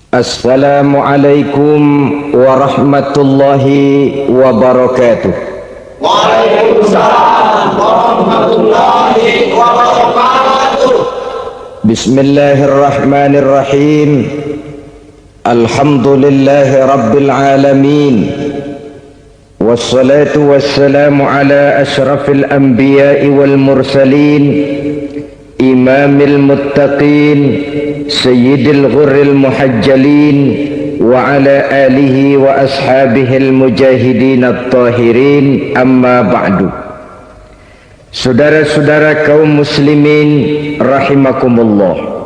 Assalamualaikum warahmatullahi wabarakatuh. Waalaikumsalam warahmatullahi wabarakatuh. Bismillahirrahmanirrahim. Alhamdulillahi rabbil alamin. Wassalatu wassalamu ala ashrafil anbiya'i wal mursalin, imamil muttaqin, sayyidil ghurril muhajjalin, wa ala alihi wa ashabihil mujahidin at-tahirin, amma ba'du. Saudara-saudara kaum muslimin rahimakumullah,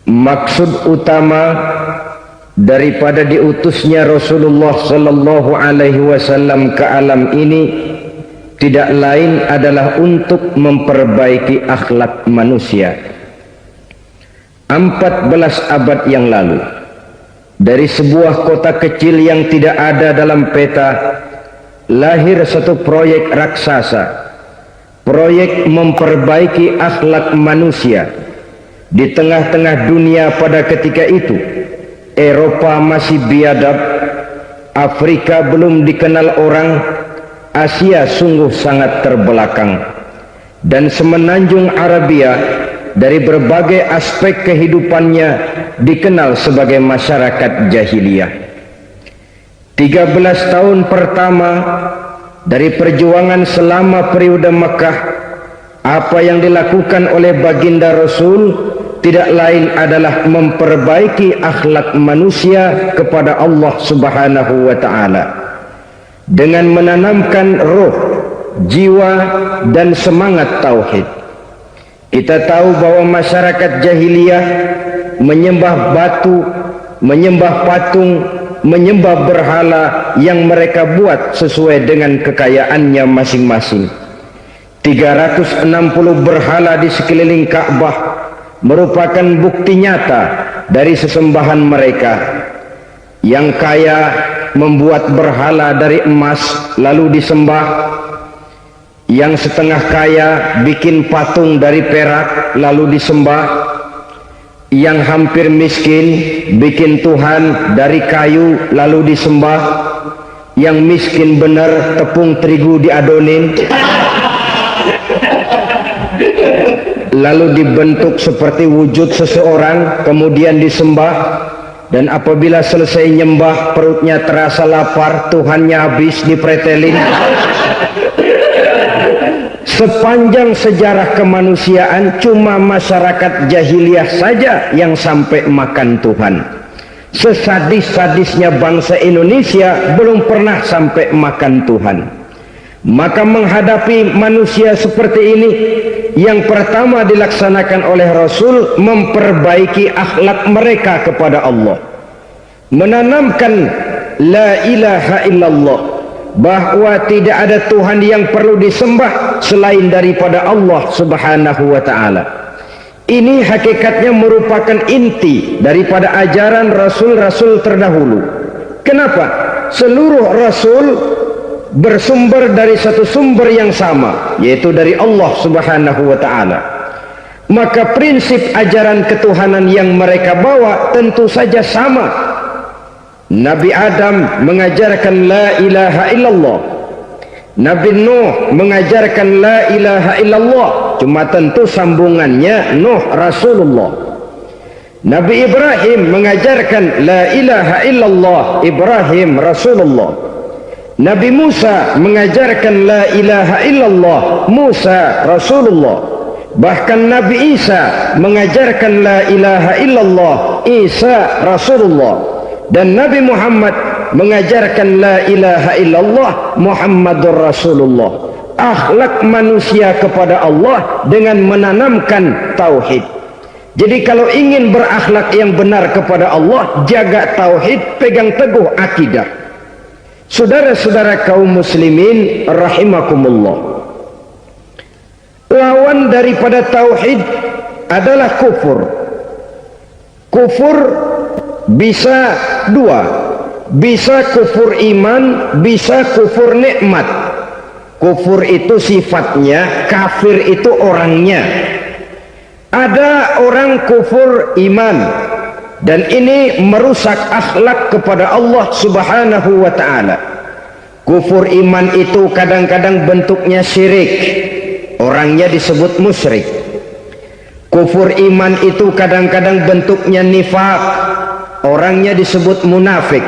maksud utama daripada diutusnya Rasulullah sallallahu alaihi wasallam ke alam ini tidak lain adalah untuk memperbaiki akhlak manusia. 14 abad yang lalu, dari sebuah kota kecil yang tidak ada dalam peta, lahir satu proyek raksasa, proyek memperbaiki akhlak manusia. Di tengah-tengah dunia pada ketika itu, Eropa masih biadab, Afrika belum dikenal orang, Asia sungguh sangat terbelakang, dan semenanjung Arabia dari berbagai aspek kehidupannya dikenal sebagai masyarakat jahiliyah. 13 tahun pertama dari perjuangan selama periode Mekah, apa yang dilakukan oleh baginda Rasul tidak lain adalah memperbaiki akhlak manusia kepada Allah Subhanahu wa ta'ala dengan menanamkan roh, jiwa dan semangat tauhid. Kita tahu bahwa masyarakat jahiliyah menyembah batu, menyembah patung, menyembah berhala yang mereka buat sesuai dengan kekayaannya masing-masing. 360 berhala di sekeliling Ka'bah merupakan bukti nyata dari sesembahan mereka. Yang kaya membuat berhala dari emas lalu disembah, yang setengah kaya bikin patung dari perak lalu disembah, yang hampir miskin bikin Tuhan dari kayu lalu disembah, yang miskin benar tepung terigu diadonin lalu dibentuk seperti wujud seseorang kemudian disembah. Dan apabila selesai nyembah perutnya terasa lapar, Tuhannya habis dipretelin. Sepanjang sejarah kemanusiaan cuma masyarakat jahiliyah saja yang sampai makan Tuhan. Sesadis-sadisnya bangsa Indonesia belum pernah sampai makan Tuhan. Maka menghadapi manusia seperti ini, yang pertama dilaksanakan oleh Rasul memperbaiki akhlak mereka kepada Allah, menanamkan la ilaha illallah, bahwa tidak ada Tuhan yang perlu disembah selain daripada Allah Subhanahu wa ta'ala. Ini hakikatnya merupakan inti daripada ajaran Rasul-Rasul terdahulu. Kenapa? Seluruh Rasul bersumber dari satu sumber yang sama, yaitu dari Allah Subhanahu wa ta'ala. Maka prinsip ajaran ketuhanan yang mereka bawa tentu saja sama. Nabi Adam mengajarkan la ilaha illallah, Nabi Nuh mengajarkan la ilaha illallah, cuma tentu sambungannya Nuh Rasulullah. Nabi Ibrahim mengajarkan la ilaha illallah, Ibrahim Rasulullah. Nabi Musa mengajarkan la ilaha illallah, Musa Rasulullah. Bahkan Nabi Isa mengajarkan la ilaha illallah, Isa Rasulullah. Dan Nabi Muhammad mengajarkan la ilaha illallah, Muhammadur Rasulullah. Akhlak manusia kepada Allah dengan menanamkan tauhid. Jadi kalau ingin berakhlak yang benar kepada Allah, jaga tauhid, pegang teguh akidah. Saudara-saudara kaum muslimin rahimakumullah, lawan daripada tauhid adalah kufur. Kufur bisa dua, bisa kufur iman, bisa kufur nikmat. Kufur itu sifatnya, kafir itu orangnya. Ada orang kufur iman, dan ini merusak akhlak kepada Allah Subhanahu wa ta'ala. Kufur iman itu kadang-kadang bentuknya syirik, orangnya disebut musyrik. Kufur iman itu kadang-kadang bentuknya nifaq, orangnya disebut munafik.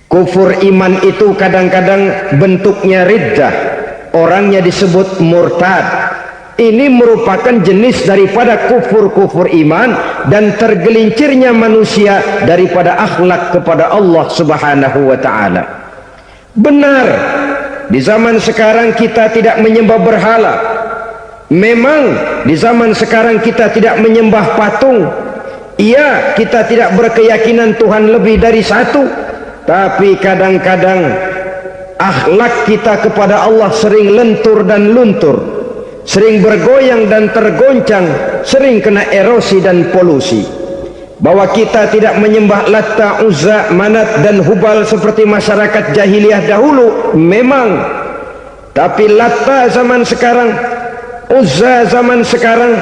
Kufur iman itu kadang-kadang bentuknya riddah, orangnya disebut murtad. Ini merupakan jenis daripada kufur-kufur iman dan tergelincirnya manusia daripada akhlak kepada Allah Subhanahu wa ta'ala. Benar, di zaman sekarang kita tidak menyembah berhala. Memang di zaman sekarang kita tidak menyembah patung. Iya, kita tidak berkeyakinan Tuhan lebih dari satu. Tapi kadang-kadang akhlak kita kepada Allah sering lentur dan luntur, sering bergoyang dan tergoncang, sering kena erosi dan polusi. Bahwa kita tidak menyembah Latta, Uzza, Manat dan Hubal seperti masyarakat jahiliyah dahulu, memang. Tapi Latta zaman sekarang, Uzza zaman sekarang,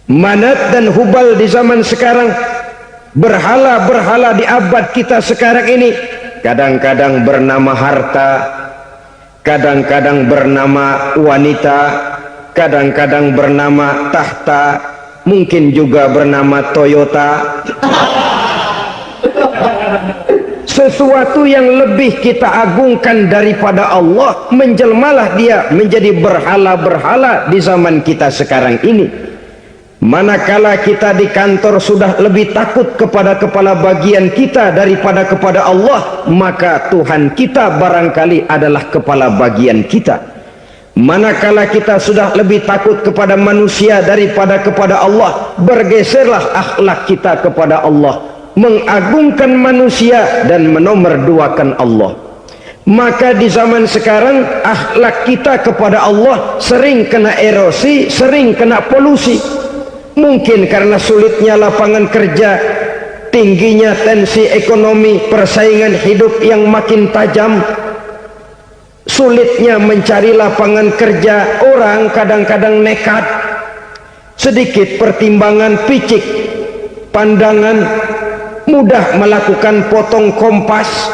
Manat dan Hubal di zaman sekarang, berhala-berhala di abad kita sekarang ini kadang-kadang bernama harta, kadang-kadang bernama wanita, kadang-kadang bernama tahta, mungkin juga bernama Toyota. Sesuatu yang lebih kita agungkan daripada Allah, menjelmalah dia menjadi berhala-berhala di zaman kita sekarang ini. Manakala kita di kantor sudah lebih takut kepada kepala bagian kita daripada kepada Allah, maka Tuhan kita barangkali adalah kepala bagian kita. Manakala kita sudah lebih takut kepada manusia daripada kepada Allah, bergeserlah akhlak kita kepada Allah, mengagungkan manusia dan menomorduakan Allah. Maka di zaman sekarang akhlak kita kepada Allah sering kena erosi, sering kena polusi. Mungkin karena sulitnya lapangan kerja, tingginya tensi ekonomi, persaingan hidup yang makin tajam, sulitnya mencari lapangan kerja, orang kadang-kadang nekat, sedikit pertimbangan picik, pandangan, mudah melakukan potong kompas,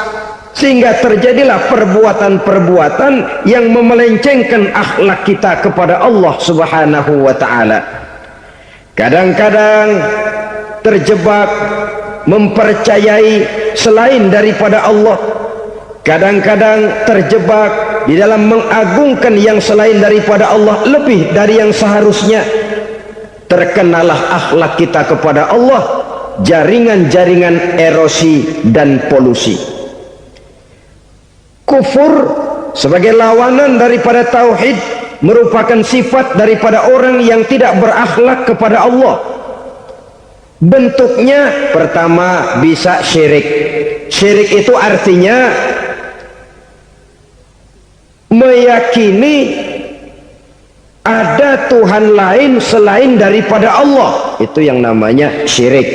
sehingga terjadilah perbuatan-perbuatan yang memelencengkan akhlak kita kepada Allah Subhanahu wa ta'ala. Kadang-kadang terjebak mempercayai selain daripada Allah, kadang-kadang terjebak di dalam mengagungkan yang selain daripada Allah lebih dari yang seharusnya. Terkenalah akhlak kita kepada Allah jaringan-jaringan erosi dan polusi. Kufur sebagai lawanan daripada tauhid merupakan sifat daripada orang yang tidak berakhlak kepada Allah. Bentuknya pertama bisa syirik. Syirik itu artinya meyakini ada Tuhan lain selain daripada Allah. Itu yang namanya syirik.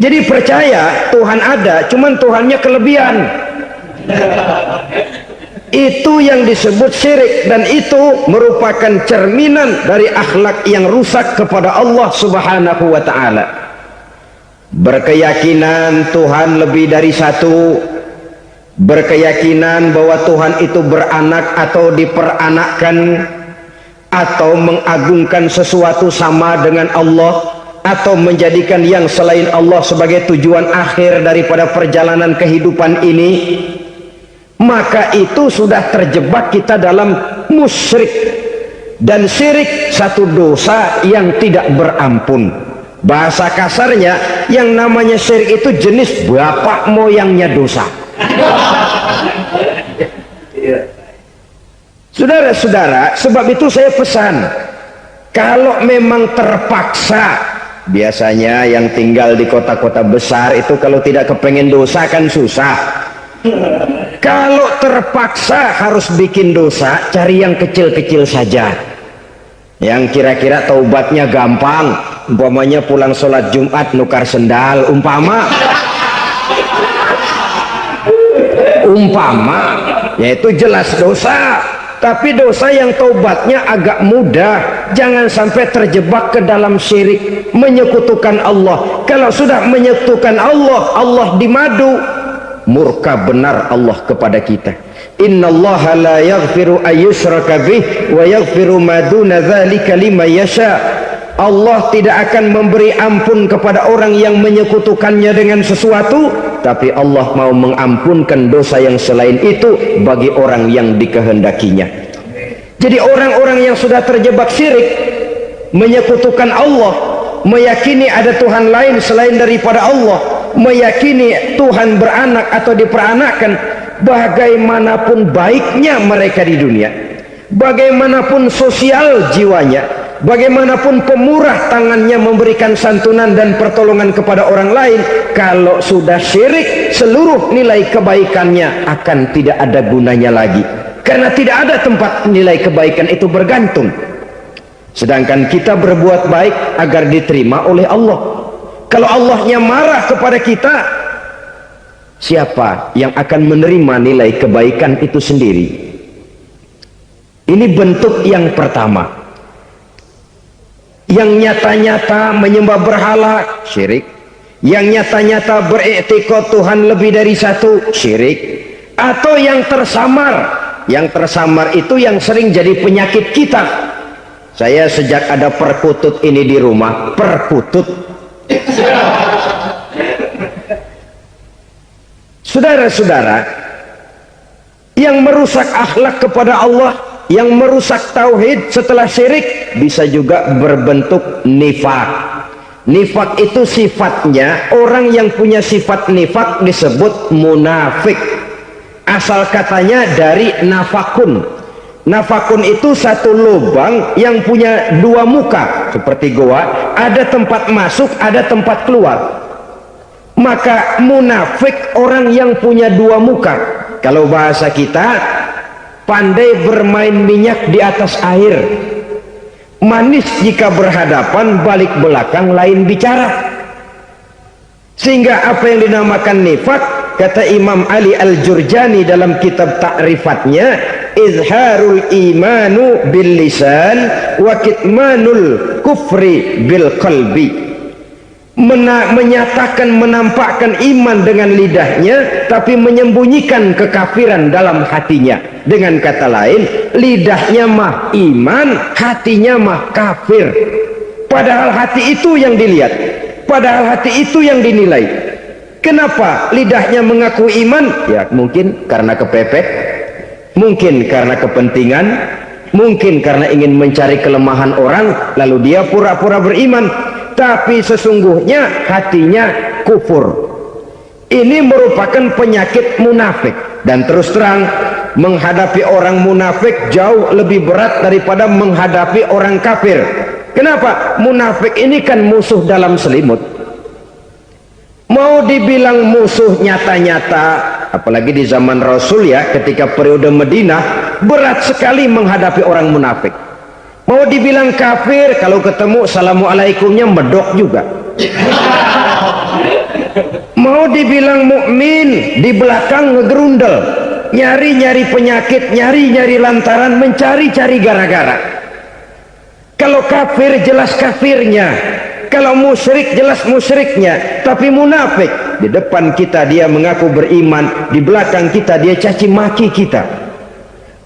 Jadi percaya Tuhan ada, cuman Tuhannya kelebihan. Itu yang disebut syirik, dan itu merupakan cerminan dari akhlak yang rusak kepada Allah Subhanahu wa ta'ala. Berkeyakinan Tuhan lebih dari satu, berkeyakinan bahwa Tuhan itu beranak atau diperanakkan, atau mengagungkan sesuatu sama dengan Allah, atau menjadikan yang selain Allah sebagai tujuan akhir daripada perjalanan kehidupan ini, maka itu sudah terjebak kita dalam musyrik. Dan syirik satu dosa yang tidak berampun. Bahasa kasarnya, yang namanya syirik itu jenis bapak moyangnya dosa. Saudara-saudara, sebab itu saya pesan, kalau memang terpaksa, biasanya yang tinggal di kota-kota besar itu kalau tidak kepengen dosa kan susah. Kalau terpaksa harus bikin dosa, cari yang kecil-kecil saja, yang kira-kira taubatnya gampang. Umpamanya pulang sholat Jumat nukar sendal, umpama yaitu jelas dosa. tapi dosa yang taubatnya agak mudah. Jangan sampai terjebak ke dalam syirik, menyekutukan Allah. Kalau sudah menyekutukan Allah, Allah dimadu, murka benar Allah kepada kita. Innallaha la yaghfiru ayyushraka bih wa yaghfiru ma duna dzalika liman yasha. Allah tidak akan memberi ampun kepada orang yang menyekutukannya dengan sesuatu, tapi Allah mau mengampunkan dosa yang selain itu bagi orang yang dikehendakinya. Jadi orang-orang yang sudah terjebak syirik, menyekutukan Allah, meyakini ada Tuhan lain selain daripada Allah, meyakini Tuhan beranak atau diperanakkan, bagaimanapun baiknya mereka di dunia, bagaimanapun sosial jiwanya, bagaimanapun pemurah tangannya memberikan santunan dan pertolongan kepada orang lain, kalau sudah syirik, seluruh nilai kebaikannya akan tidak ada gunanya lagi, karena tidak ada tempat nilai kebaikan itu bergantung. Sedangkan kita berbuat baik agar diterima oleh Allah. Kalau Allahnya marah kepada kita, siapa yang akan menerima nilai kebaikan itu sendiri? Ini bentuk yang pertama. Yang nyata-nyata menyembah berhala, syirik. Yang nyata-nyata beriktikad Tuhan lebih dari satu, syirik. Atau yang tersamar. Yang tersamar itu yang sering jadi penyakit kita. Saya sejak ada perkutut ini di rumah, perkutut. Saudara-saudara, yang merusak akhlak kepada Allah, yang merusak tauhid setelah syirik, bisa juga berbentuk nifak. Nifak itu sifatnya, orang yang punya sifat nifak disebut munafik. Asal katanya dari nafakun. Nafakun itu satu lubang yang punya dua muka, seperti goa, ada tempat masuk, ada tempat keluar. Maka munafik orang yang punya dua muka. Kalau bahasa kita, pandai bermain minyak di atas air, manis jika berhadapan, balik belakang lain bicara. Sehingga apa yang dinamakan nifak, kata Imam Ali Al-Jurjani dalam kitab ta'rifatnya, izharul imanu bil lisan wa kitmanul kufri bil qalbi. Menyatakan, menampakkan iman dengan lidahnya, tapi menyembunyikan kekafiran dalam hatinya. Dengan kata lain, lidahnya mah iman, hatinya mah kafir. Padahal hati itu yang dilihat, padahal hati itu yang dinilai. Kenapa lidahnya mengaku iman? Ya mungkin karena kepepet, mungkin karena kepentingan, mungkin karena ingin mencari kelemahan orang, lalu dia pura-pura beriman. Tapi sesungguhnya hatinya kufur. Ini merupakan penyakit munafik. Dan terus terang, menghadapi orang munafik jauh lebih berat daripada menghadapi orang kafir. Kenapa? Munafik ini kan musuh dalam selimut. Mau dibilang musuh nyata-nyata, apalagi di zaman Rasul ya, ketika periode Madinah, berat sekali menghadapi orang munafik. Mau dibilang kafir, kalau ketemu assalamualaikumnya medok juga. Mau dibilang mukmin, di belakang ngegerundel, nyari-nyari penyakit, nyari-nyari lantaran, mencari-cari gara-gara. Kalau kafir jelas kafirnya, kalau musyrik jelas musyriknya. Tapi munafik, di depan kita dia mengaku beriman, di belakang kita dia caci maki kita.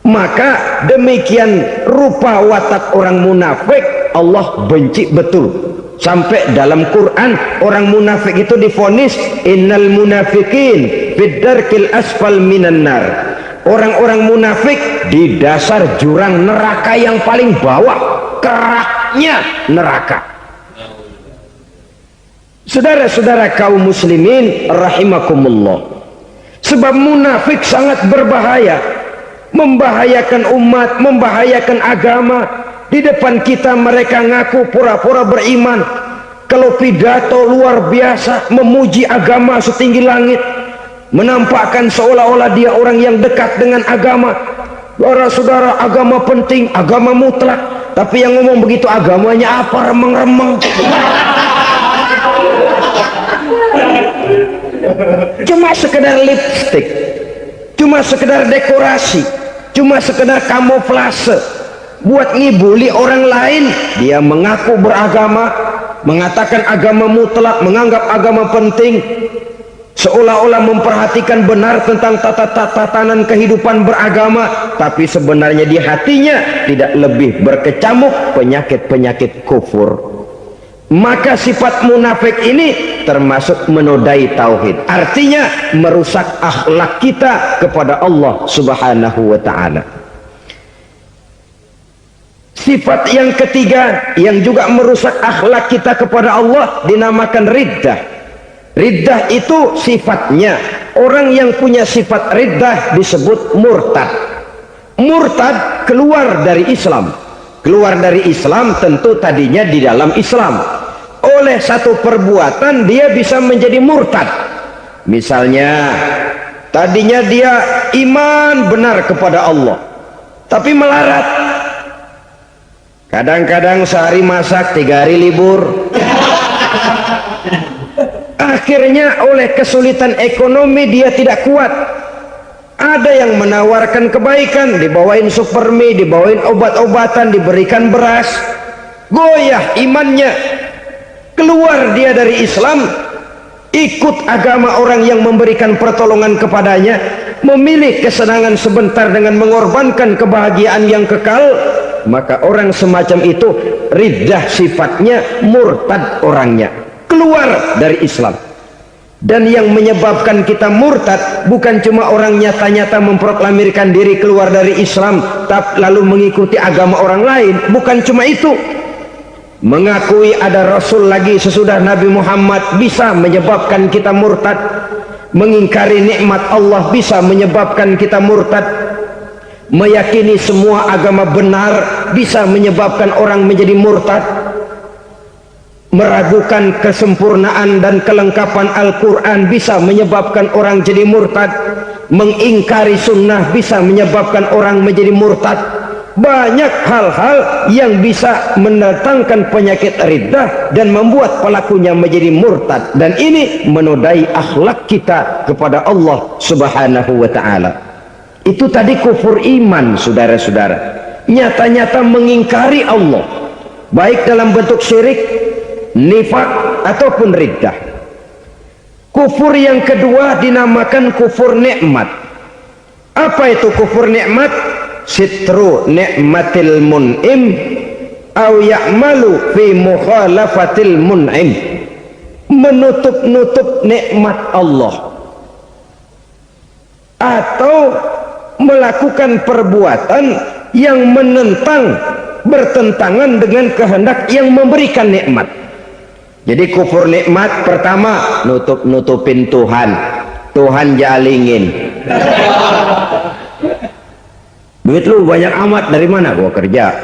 Maka demikian rupa watak orang munafik, Allah benci betul. Sampai dalam Quran orang munafik itu divonis innal munafikin fid darkil asfal minan nar. Orang-orang munafik di dasar jurang neraka yang paling bawah, keraknya neraka. Saudara-saudara kaum muslimin rahimakumullah, sebab munafik sangat berbahaya, membahayakan umat, membahayakan agama. Di depan kita mereka ngaku pura-pura beriman, kalau pidato luar biasa, memuji agama setinggi langit, menampakkan seolah-olah dia orang yang dekat dengan agama. Saudara-saudara, agama penting, agama mutlak. Tapi yang ngomong begitu agamanya apa? Remeng-remeng. Cuma sekedar lipstick, cuma sekedar dekorasi, cuma sekedar kamuflase buat ngibuli orang lain. Dia mengaku beragama, mengatakan agama mutlak, menganggap agama penting, seolah-olah memperhatikan benar tentang tatanan kehidupan beragama, tapi sebenarnya di hatinya tidak lebih berkecamuk penyakit-penyakit kufur. Maka sifat munafik ini termasuk menodai tauhid, artinya merusak akhlak kita kepada Allah Subhanahu wa ta'ala. Sifat yang ketiga yang juga merusak akhlak kita kepada Allah dinamakan riddah. Riddah itu sifatnya, orang yang punya sifat riddah disebut murtad. Murtad keluar dari Islam. Keluar dari Islam tentu tadinya di dalam Islam. Oleh satu perbuatan dia bisa menjadi murtad. Misalnya tadinya dia iman benar kepada Allah, tapi melarat. Kadang-kadang sehari masak, 3 hari libur. Akhirnya oleh kesulitan ekonomi dia tidak kuat. Ada yang menawarkan kebaikan, dibawain supermi, dibawain obat-obatan, diberikan beras. Goyah imannya, keluar dia dari Islam, ikut agama orang yang memberikan pertolongan kepadanya, memilih kesenangan sebentar dengan mengorbankan kebahagiaan yang kekal. Maka orang semacam itu riddah sifatnya, murtad orangnya, keluar dari Islam. Dan yang menyebabkan kita murtad bukan cuma orang nyata-nyata memproklamirkan diri keluar dari Islam tapi lalu mengikuti agama orang lain, bukan cuma itu. Mengakui ada Rasul lagi sesudah Nabi Muhammad bisa menyebabkan kita murtad. Mengingkari nikmat Allah bisa menyebabkan kita murtad. Meyakini semua agama benar bisa menyebabkan orang menjadi murtad. Meragukan kesempurnaan dan kelengkapan Al-Quran bisa menyebabkan orang jadi murtad. Mengingkari sunnah bisa menyebabkan orang menjadi murtad. Banyak hal-hal yang bisa mendatangkan penyakit riddah dan membuat pelakunya menjadi murtad, dan ini menodai akhlak kita kepada Allah Subhanahu wa ta'ala. Itu tadi kufur iman, saudara-saudara, nyata-nyata mengingkari Allah, baik dalam bentuk syirik, nifak ataupun riddah. Kufur yang kedua dinamakan kufur nikmat. Apa itu kufur nikmat? Sitru nikmatil mun'im au ya'malu fi mukhalafatil mun'im. Menutup-nutup nikmat Allah atau melakukan perbuatan yang menentang, bertentangan dengan kehendak yang memberikan nikmat. Jadi kufur nikmat pertama, nutup-nutupin Tuhan. Tuhan jalingin. Duit lu banyak amat, dari mana? Gua kerja.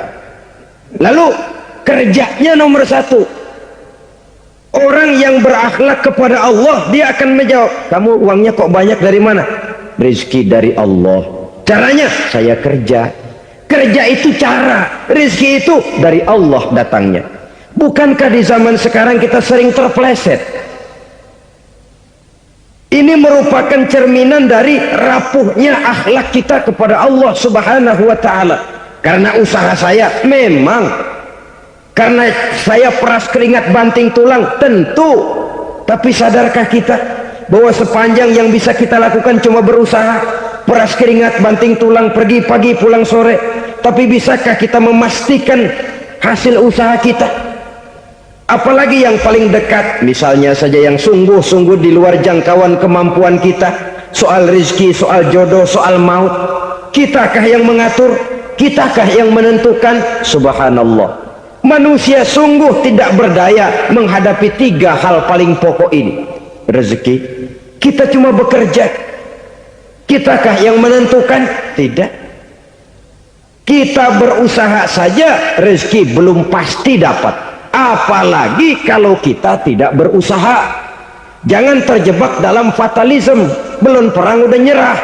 Lalu kerjanya nomor satu. Orang yang berakhlak kepada Allah, dia akan menjawab, kamu uangnya kok banyak, dari mana? Rezeki dari Allah. Caranya, saya kerja. Kerja itu cara, rezeki itu dari Allah datangnya. Bukankah di zaman sekarang kita sering terpleset? Ini merupakan cerminan dari rapuhnya akhlak kita kepada Allah Subhanahu wa ta'ala. Karena usaha saya memang, karena saya peras keringat banting tulang, tentu. Tapi sadarkah kita bahwa sepanjang yang bisa kita lakukan cuma berusaha, peras keringat banting tulang, pergi pagi pulang sore? Tapi bisakah kita memastikan hasil usaha kita? Apalagi yang paling dekat, misalnya saja yang sungguh-sungguh di luar jangkauan kemampuan kita, soal rezeki, soal jodoh, soal maut, kitakah yang mengatur? Kitakah yang menentukan? Subhanallah, manusia sungguh tidak berdaya menghadapi 3 hal paling pokok ini. Rezeki, kita cuma bekerja. Kitakah yang menentukan? Tidak. Kita berusaha saja rezeki belum pasti dapat, apalagi kalau kita tidak berusaha. Jangan terjebak dalam fatalisme, belum perang udah nyerah.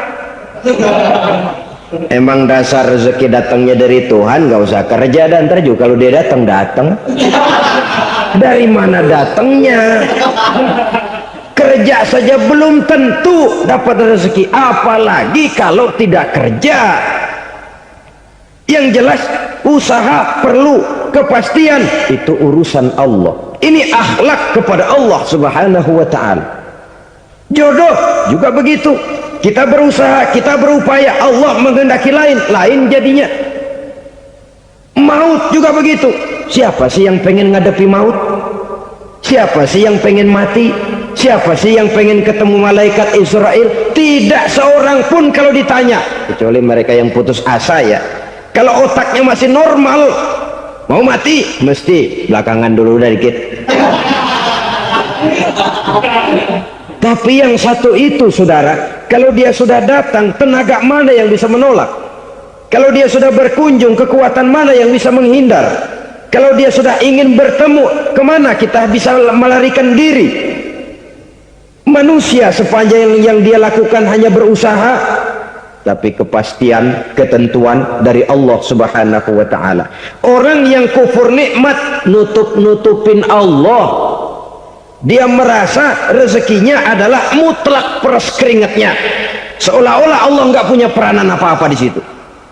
Emang dasar rezeki datangnya dari Tuhan, gak usah kerja, dan ntar juga kalau dia datang. Dari mana datangnya? Kerja saja belum tentu dapat rezeki, apalagi kalau tidak kerja. Yang jelas usaha perlu kepastian, itu urusan Allah. Ini akhlak kepada Allah subhanahu wa ta'ala. Jodoh juga begitu, kita berusaha, kita berupaya, Allah menghendaki lain jadinya. Maut juga begitu, siapa sih yang pengen ngadepi maut? Siapa sih yang pengen mati? Siapa sih yang pengen ketemu malaikat Israel? Tidak seorang pun kalau ditanya, kecuali mereka yang putus asa ya. Kalau otaknya masih normal, mau mati mesti belakangan dulu udah dikit. Tapi yang satu itu saudara, kalau dia sudah datang, tenaga mana yang bisa menolak? Kalau dia sudah berkunjung, kekuatan mana yang bisa menghindar? Kalau dia sudah ingin bertemu, kemana kita bisa melarikan diri? Manusia sepanjang yang dia lakukan hanya berusaha, tapi kepastian, ketentuan dari Allah subhanahu wa ta'ala. Orang yang kufur nikmat, nutupin Allah. Dia merasa rezekinya adalah mutlak peras keringatnya, seolah-olah Allah nggak punya peranan apa-apa di situ.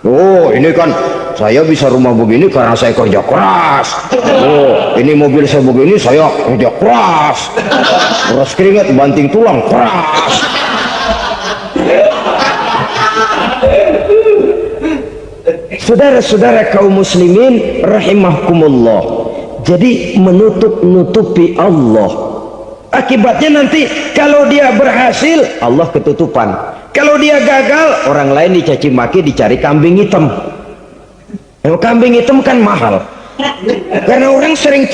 Oh, ini kan saya bisa rumah begini karena saya kerja keras. Oh, ini mobil saya begini saya kerja keras. Peras keringat banting tulang keras. Saudara-saudara kaum muslimin rahimakumullah, jadi menutup-nutupi Allah. Akibatnya nanti kalau dia berhasil, Allah ketutupan. Kalau dia gagal, orang lain dicaci maki, dicari kambing hitam. Kambing hitam kan mahal, karena orang sering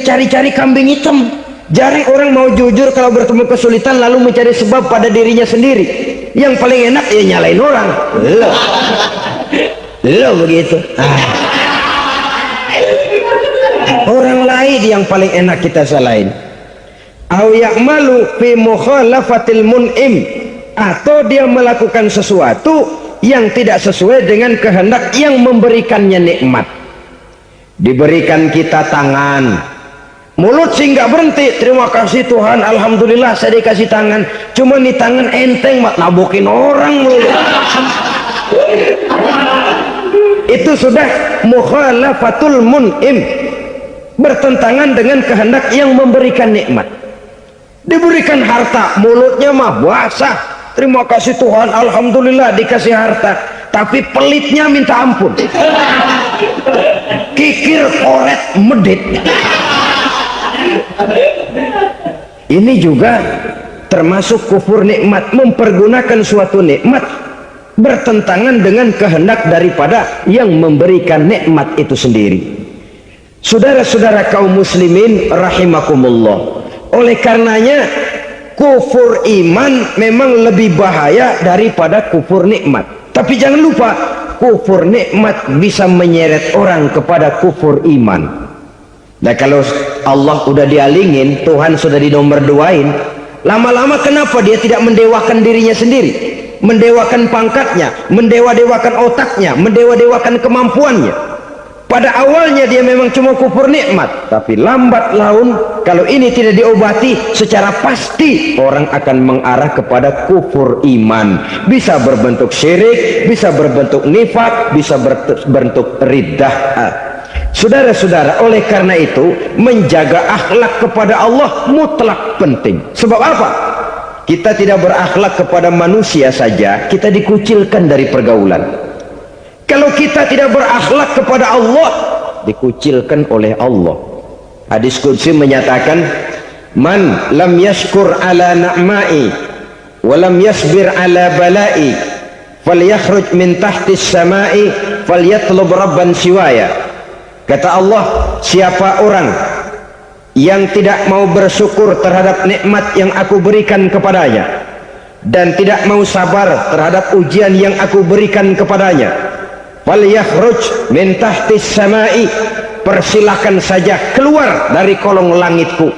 cari-cari kambing hitam. Jarang orang mau jujur kalau bertemu kesulitan lalu mencari sebab pada dirinya sendiri. Yang paling enak ya nyalain orang. Lo begitu. Orang lain yang paling enak kita salahin. Au ya'malu fi mukhalafatil mun'im, atau dia melakukan sesuatu yang tidak sesuai dengan kehendak yang memberikannya nikmat. Diberikan kita tangan, mulut sih nggak berhenti, terima kasih Tuhan, alhamdulillah saya dikasih tangan. Cuma nih tangan enteng mat nabokin orang mulu. Itu sudah mukhalafatul mun'im, bertentangan dengan kehendak yang memberikan nikmat. Diberikan harta, mulutnya mah basah, terima kasih Tuhan, alhamdulillah dikasih harta, tapi pelitnya minta ampun, kikir koret medit. Ini juga termasuk kufur nikmat, mempergunakan suatu nikmat bertentangan dengan kehendak daripada yang memberikan nikmat itu sendiri. Saudara-saudara kaum muslimin rahimakumullah, oleh karenanya kufur iman memang lebih bahaya daripada kufur nikmat. Tapi jangan lupa, kufur nikmat bisa menyeret orang kepada kufur iman. Nah kalau Allah udah dialingin, Tuhan sudah dinomor duain, lama-lama kenapa dia tidak mendewakan dirinya sendiri, mendewakan pangkatnya, mendewa-dewakan otaknya, mendewa-dewakan kemampuannya? Pada awalnya dia memang cuma kufur nikmat, tapi lambat laun kalau ini tidak diobati secara pasti, orang akan mengarah kepada kufur iman. Bisa berbentuk syirik, bisa berbentuk nifak, bisa berbentuk riddah. Saudara-saudara, oleh karena itu menjaga akhlak kepada Allah mutlak penting. Sebab apa? Kita tidak berakhlak kepada manusia saja, kita dikucilkan dari pergaulan. Kalau kita tidak berakhlak kepada Allah, dikucilkan oleh Allah. Hadis qudsi menyatakan, man lam yashkur ala na'mai wa lam yasbir ala balai falyakhruj min tahtis samai falyatlub rabban siwaya. Kata Allah, siapa orang yang tidak mau bersyukur terhadap nikmat yang aku berikan kepadanya dan tidak mau sabar terhadap ujian yang aku berikan kepadanya, falyakhruj min tahtis samai, persilahkan saja keluar dari kolong langitku,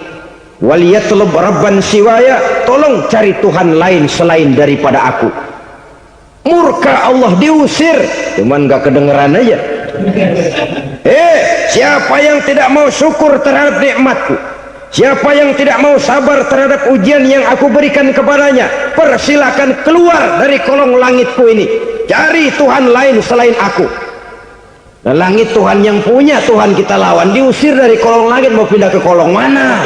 waliyatlub rabban siwaya, tolong cari Tuhan lain selain daripada aku. Murka Allah, diusir, cuman gak kedengeran aja. Siapa yang tidak mau syukur terhadap nikmatku, siapa yang tidak mau sabar terhadap ujian yang aku berikan kepadanya, persilahkan keluar dari kolong langitku ini, cari Tuhan lain selain aku. Nah, langit Tuhan yang punya, Tuhan kita lawan, diusir dari kolong langit mau pindah ke kolong mana?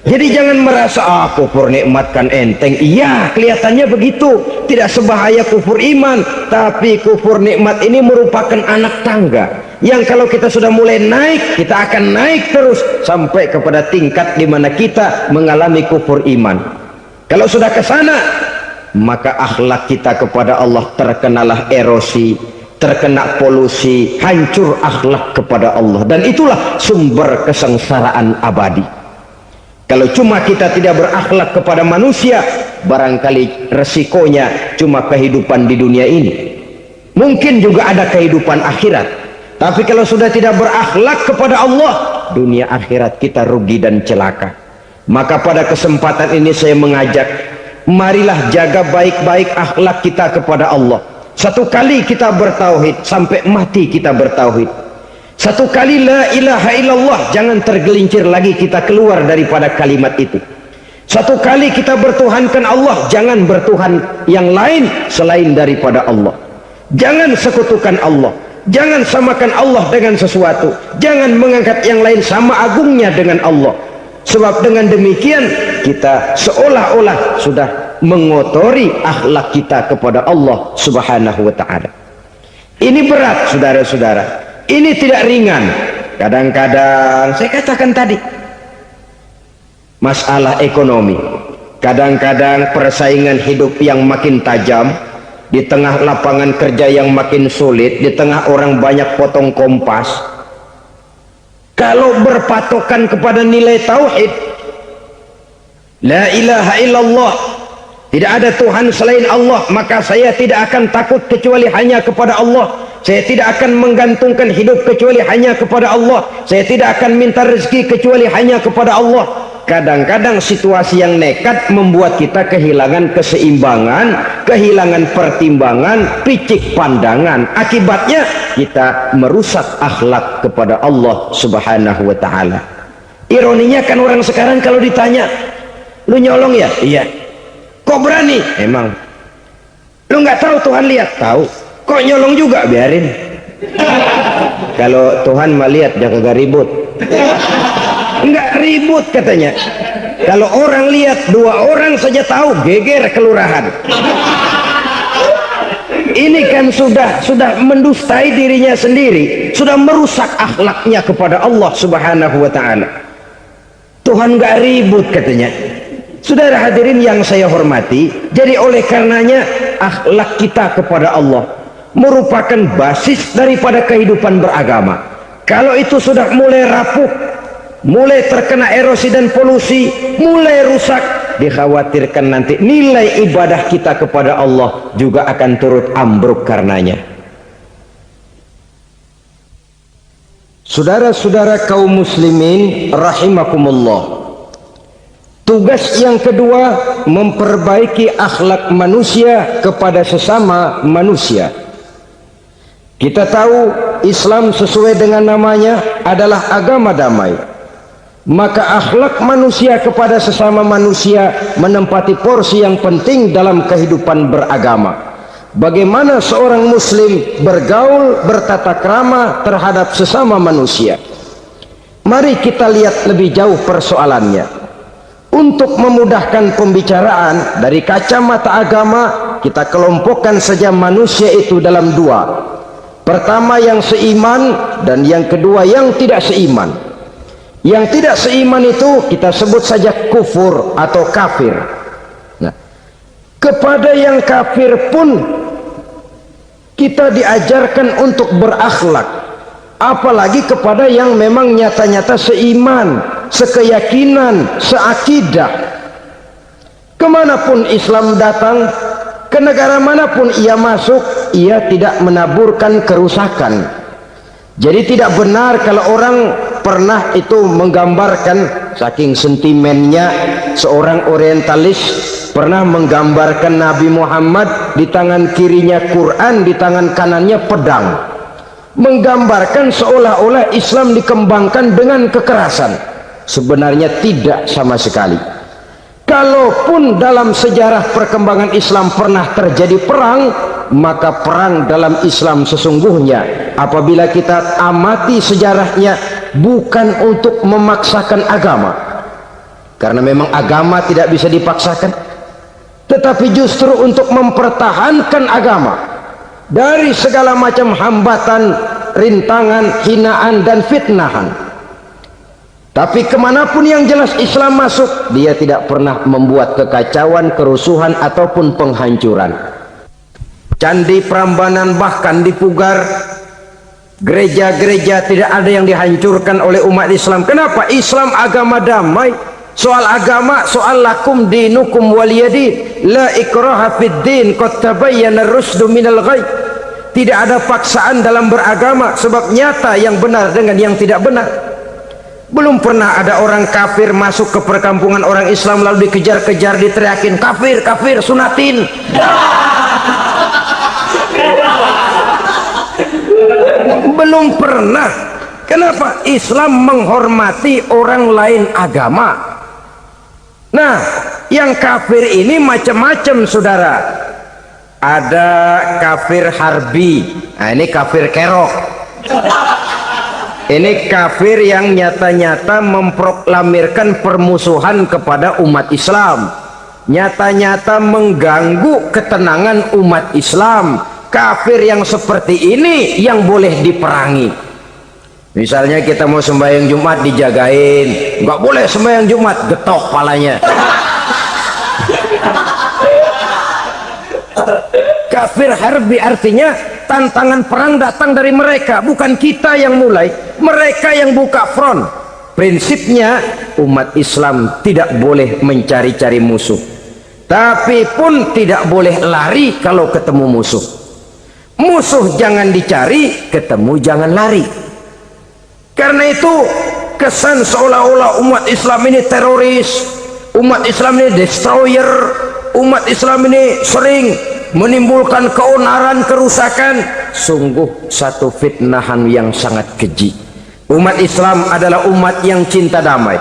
Jadi jangan merasa kufur nikmat kan enteng. Iya, kelihatannya begitu, tidak sebahaya kufur iman. Tapi kufur nikmat ini merupakan anak tangga yang kalau kita sudah mulai naik, kita akan naik terus sampai kepada tingkat di mana kita mengalami kufur iman. Kalau sudah ke sana, maka akhlak kita kepada Allah terkenalah erosi, terkena polusi, hancur akhlak kepada Allah, dan itulah sumber kesengsaraan abadi. Kalau cuma kita tidak berakhlak kepada manusia, barangkali resikonya cuma kehidupan di dunia ini. Mungkin juga ada kehidupan akhirat. Tapi kalau sudah tidak berakhlak kepada Allah, dunia akhirat kita rugi dan celaka. Maka pada kesempatan ini saya mengajak, marilah jaga baik-baik akhlak kita kepada Allah. Satu kali kita bertauhid, sampai mati kita bertauhid. Satu kali la ilaha illallah, jangan tergelincir lagi kita keluar daripada kalimat itu. Satu kali kita bertuhankan Allah, jangan bertuhan yang lain selain daripada Allah. Jangan sekutukan Allah, jangan samakan Allah dengan sesuatu, jangan mengangkat yang lain sama agungnya dengan Allah. Sebab dengan demikian kita seolah-olah sudah mengotori akhlak kita kepada Allah Subhanahu wa ta'ala. Ini berat, saudara-saudara. Ini tidak ringan. Kadang-kadang saya katakan tadi, masalah ekonomi, kadang-kadang persaingan hidup yang makin tajam, di tengah lapangan kerja yang makin sulit, di tengah orang banyak potong kompas. Kalau berpatokan kepada nilai tauhid, la ilaha illallah, tidak ada Tuhan selain Allah, maka saya tidak akan takut kecuali hanya kepada Allah. Saya tidak akan menggantungkan hidup kecuali hanya kepada Allah. Saya tidak akan minta rezeki kecuali hanya kepada Allah. Kadang-kadang situasi yang nekat membuat kita kehilangan keseimbangan, kehilangan pertimbangan, picik pandangan. Akibatnya kita merusak akhlak kepada Allah Subhanahu wa ta'ala. Ironinya kan orang sekarang kalau ditanya, lu nyolong ya? Iya. Kok berani? Emang. Lu nggak tahu Tuhan lihat? Tahu. Kok nyolong juga? Biarin. Kalau Tuhan melihat jangan kagak ribut. Enggak ribut katanya. Kalau orang lihat, 2 orang saja tahu, geger kelurahan. Ini kan sudah mendustai dirinya sendiri, sudah merusak akhlaknya kepada Allah Subhanahu wa ta'ala. Tuhan enggak ribut katanya. Saudara hadirin yang saya hormati, jadi oleh karenanya akhlak kita kepada Allah merupakan basis daripada kehidupan beragama. Kalau itu sudah mulai rapuh, mulai terkena erosi dan polusi, mulai rusak, dikhawatirkan nanti nilai ibadah kita kepada Allah juga akan turut ambruk karenanya. Saudara-saudara kaum muslimin rahimakumullah, tugas yang kedua memperbaiki akhlak manusia kepada sesama manusia. Kita tahu Islam sesuai dengan namanya adalah agama damai. Maka akhlak manusia kepada sesama manusia menempati porsi yang penting dalam kehidupan beragama. Bagaimana seorang muslim bergaul, bertata krama terhadap sesama manusia. Mari kita lihat lebih jauh persoalannya. Untuk memudahkan pembicaraan dari kacamata agama, kita kelompokkan saja manusia itu dalam 2. Pertama yang seiman, dan yang kedua yang tidak seiman. Yang tidak seiman itu kita sebut saja kufur atau kafir. Nah, kepada yang kafir pun kita diajarkan untuk berakhlak, apalagi kepada yang memang nyata-nyata seiman, sekeyakinan, seakidah. Kemanapun Islam datang, ke negara manapun ia masuk, ia tidak menaburkan kerusakan. Jadi tidak benar kalau orang pernah itu menggambarkan, saking sentimennya seorang orientalis pernah menggambarkan Nabi Muhammad di tangan kirinya Quran, di tangan kanannya pedang, menggambarkan seolah-olah Islam dikembangkan dengan kekerasan. Sebenarnya tidak sama sekali. Kalaupun dalam sejarah perkembangan Islam pernah terjadi perang, maka perang dalam Islam sesungguhnya apabila kita amati sejarahnya bukan untuk memaksakan agama, karena memang agama tidak bisa dipaksakan, tetapi justru untuk mempertahankan agama dari segala macam hambatan, rintangan, hinaan dan fitnahan. Tapi kemanapun yang jelas Islam masuk, dia tidak pernah membuat kekacauan, kerusuhan ataupun penghancuran. Candi Prambanan bahkan dipugar, gereja-gereja tidak ada yang dihancurkan oleh umat Islam. Kenapa? Islam agama damai. Soal agama, soal lakum dinukum waliyadin, la ikraha fid din, qad tabayyana ar-rusdu minal ghayy. Tidak ada paksaan dalam beragama, sebab nyata yang benar dengan yang tidak benar. Belum pernah ada orang kafir masuk ke perkampungan orang Islam lalu dikejar-kejar, diteriakin kafir, kafir, sunatin. Belum pernah. Kenapa? Islam menghormati orang lain agama. Nah, yang kafir ini macam-macam, saudara. Ada kafir harbi. Nah, ini kafir kerok. Ini kafir yang nyata-nyata memproklamirkan permusuhan kepada umat Islam, nyata-nyata mengganggu ketenangan umat Islam. Kafir yang seperti ini yang boleh diperangi. Misalnya kita mau sembahyang Jumat dijagain, nggak boleh sembahyang Jumat, getok palanya. Kafir harbi artinya tantangan perang datang dari mereka, bukan kita yang mulai, mereka yang buka front. Prinsipnya umat Islam tidak boleh mencari-cari musuh, tapi pun tidak boleh lari kalau ketemu musuh. Musuh jangan dicari, ketemu jangan lari. Karena itu kesan seolah-olah umat Islam ini teroris, umat Islam ini destroyer, umat Islam ini sering menimbulkan keonaran, kerusakan. Sungguh satu fitnahan yang sangat keji. Umat Islam adalah umat yang cinta damai.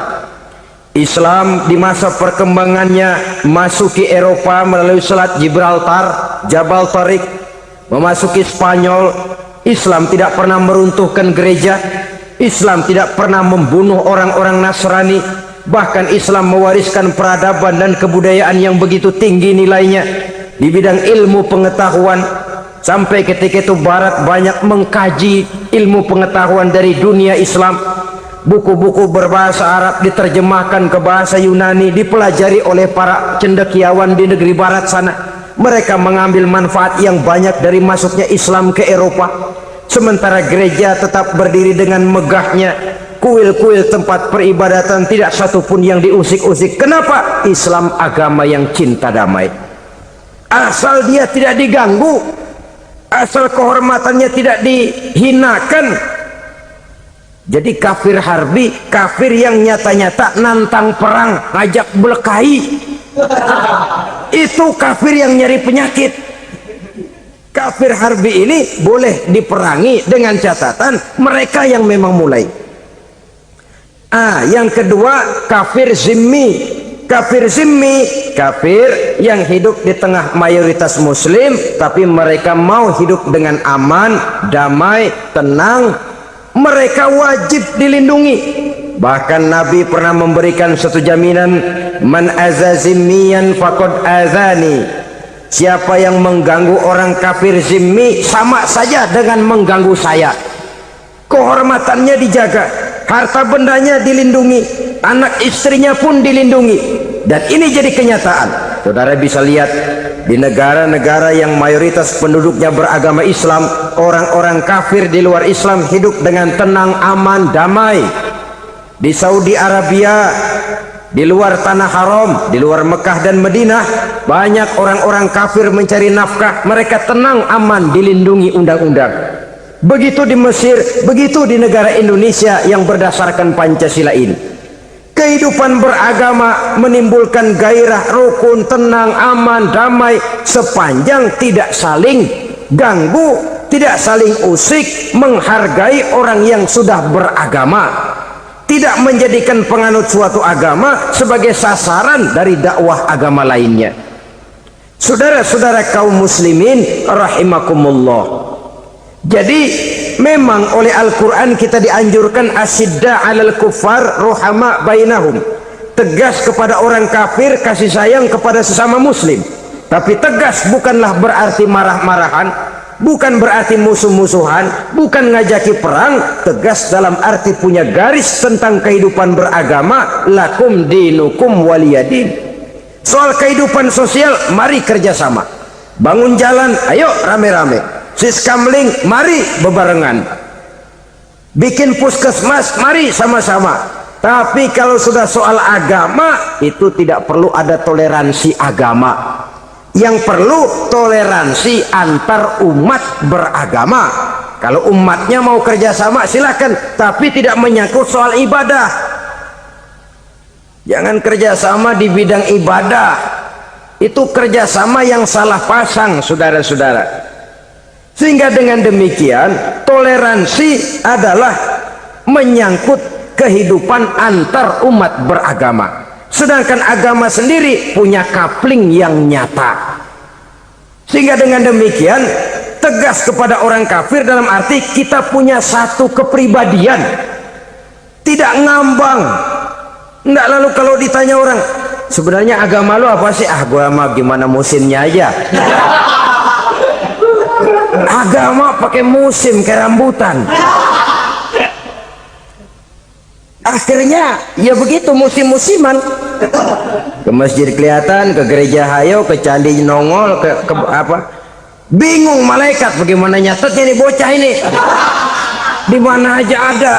Islam di masa perkembangannya masuki Eropa melalui Selat Gibraltar, Jabal Tariq, memasuki Spanyol. Islam tidak pernah meruntuhkan gereja, Islam tidak pernah membunuh orang-orang Nasrani. Bahkan Islam mewariskan peradaban dan kebudayaan yang begitu tinggi nilainya di bidang ilmu pengetahuan, sampai ketika itu Barat banyak mengkaji ilmu pengetahuan dari dunia Islam. Buku-buku berbahasa Arab diterjemahkan ke bahasa Yunani, dipelajari oleh para cendekiawan di negeri Barat sana. Mereka mengambil manfaat yang banyak dari masuknya Islam ke Eropa. Sementara gereja tetap berdiri dengan megahnya, kuil-kuil tempat peribadatan tidak satupun yang diusik-usik. Kenapa? Islam agama yang cinta damai. Asal dia tidak diganggu, asal kehormatannya tidak dihinakan. Jadi kafir harbi, kafir yang nyata-nyata nantang perang, ngajak berkelahi. Itu kafir yang nyari penyakit. Kafir harbi ini boleh diperangi dengan catatan mereka yang memang mulai. Yang kedua kafir zimmi. Kafir zimmi, kafir yang hidup di tengah mayoritas muslim, tapi mereka mau hidup dengan aman, damai, tenang. Mereka wajib dilindungi. Bahkan Nabi pernah memberikan satu jaminan, man azazimiyan faqad azani. Siapa yang mengganggu orang kafir zimmi sama saja dengan mengganggu saya. Kehormatannya dijaga, harta bendanya dilindungi, anak istrinya pun dilindungi. Dan ini jadi kenyataan. Saudara bisa lihat di negara-negara yang mayoritas penduduknya beragama Islam, orang-orang kafir di luar Islam hidup dengan tenang, aman, damai. Di Saudi Arabia, di luar tanah haram, di luar Mekah dan Madinah, banyak orang-orang kafir mencari nafkah. Mereka tenang, aman, dilindungi undang-undang. Begitu di Mesir, begitu di negara Indonesia yang berdasarkan Pancasila ini. Kehidupan beragama menimbulkan gairah, rukun, tenang, aman, damai, sepanjang tidak saling ganggu, tidak saling usik, menghargai orang yang sudah beragama. tidak menjadikan penganut suatu agama sebagai sasaran dari dakwah agama lainnya. Saudara-saudara kaum muslimin rahimakumullah. Jadi memang oleh Al-Quran kita dianjurkan asyidda 'alal kuffar ruhama bainahum, tegas kepada orang kafir, kasih sayang kepada sesama muslim. Tapi tegas bukanlah berarti marah-marahan, bukan berarti musuh-musuhan, bukan ngajaki perang. Tegas dalam arti punya garis tentang kehidupan beragama, lakum dinukum waliyadin. Soal kehidupan sosial, mari kerjasama. Bangun jalan, ayo rame-rame. Siskamling, mari bebarengan. Bikin puskesmas, mari sama-sama. Tapi kalau sudah soal agama, itu tidak perlu ada toleransi agama. Yang perlu toleransi antar umat beragama. Kalau umatnya mau kerjasama silakan, tapi tidak menyangkut soal ibadah. Jangan kerjasama di bidang ibadah. Itu kerjasama yang salah pasang, saudara-saudara. Sehingga dengan demikian toleransi adalah menyangkut kehidupan antar umat beragama. Sedangkan agama sendiri punya kapling yang nyata. Sehingga dengan demikian tegas kepada orang kafir dalam arti kita punya satu kepribadian, tidak ngambang. Enggak, lalu kalau ditanya orang, sebenarnya agama lo apa sih? Ah, gua mah gimana musimnya aja. Agama pakai musim kayak rambutan. Akhirnya ya begitu, musim-musiman. Ke masjid kelihatan, ke gereja hayo, ke candi nongol, ke apa? Bingung malaikat bagaimana nyatetnya nih bocah ini. Di mana aja ada.